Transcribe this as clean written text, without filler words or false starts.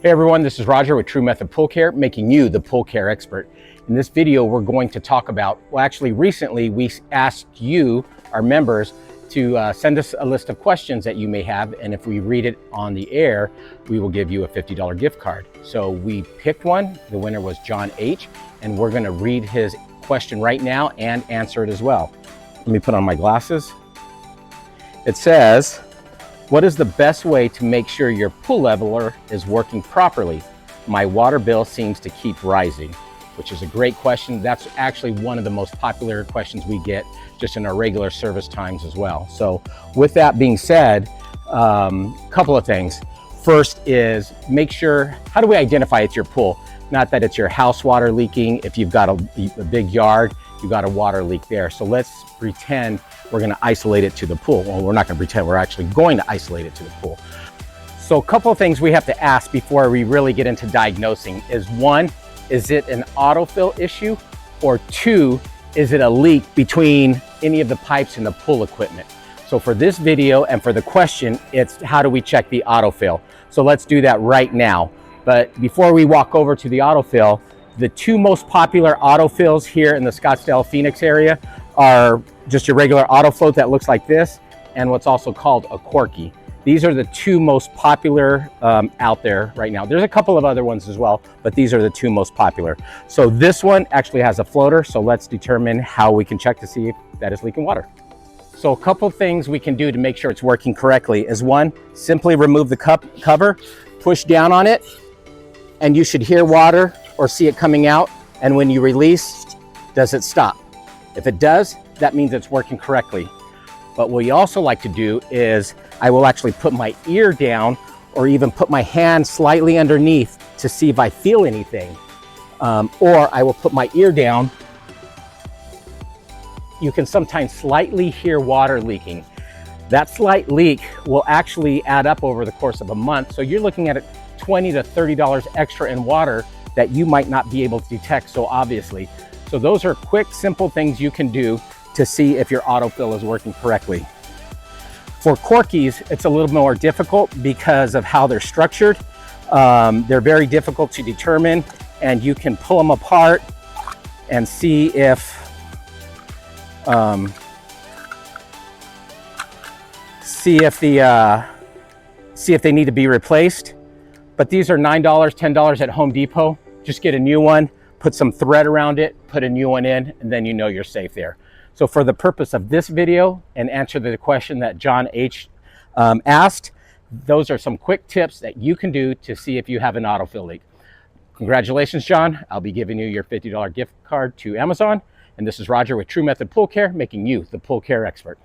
Hey everyone, this is Roger with True Method Pool Care, making you the pool care expert. In this video, we're going to talk about, well actually recently we asked you, our members, to send us a list of questions that you may have, and if we read it on the air, we will give you a $50 gift card. So we picked one, the winner was John H, and we're gonna read his question right now and answer it as well. Let me put on my glasses. It says, what is the best way to make sure your pool leveler is working properly? My water bill seems to keep rising, which is a great question. That's actually one of the most popular questions we get just in our regular service times as well. So with that being said, couple of things. First is make sure, how do we identify it's your pool? Not that it's your house water leaking. If you've got a big yard, you've got a water leak there. So let's pretend we're gonna isolate it to the pool. Well, we're not gonna pretend, we're actually going to isolate it to the pool. So a couple of things we have to ask before we really get into diagnosing is one, is it an autofill issue? Or two, is it a leak between any of the pipes in the pool equipment? So for this video and for the question, it's how do we check the autofill? So let's do that right now. But before we walk over to the autofill, the two most popular autofills here in the Scottsdale, Phoenix area are just your regular autofloat that looks like this, and what's also called a Korky. These are the two most popular out there right now. There's a couple of other ones as well, but these are the two most popular. So this one actually has a floater, so let's determine how we can check to see if that is leaking water. So a couple things we can do to make sure it's working correctly is one, simply remove the cover, push down on it, and you should hear water or see it coming out. And when you release, does it stop? If it does, that means it's working correctly. But what we also like to do is I will actually put my ear down or even put my hand slightly underneath to see if I feel anything. Or I will put my ear down. You can sometimes slightly hear water leaking. That slight leak will actually add up over the course of a month. So you're looking at $20 to $30 extra in water that you might not be able to detect so obviously. So those are quick, simple things you can do to see if your autofill is working correctly. For Korkys, it's a little more difficult because of how they're structured. They're very difficult to determine, and you can pull them apart and see if they need to be replaced. But these are $9, $10 at Home Depot. Just get a new one, put some thread around it, put a new one in, and then you know you're safe there. So for the purpose of this video and answer the question that John H asked, those are some quick tips that you can do to see if you have an autofill leak. Congratulations, John. I'll be giving you your $50 gift card to Amazon. And this is Roger with True Method Pool Care, making you the pool care expert.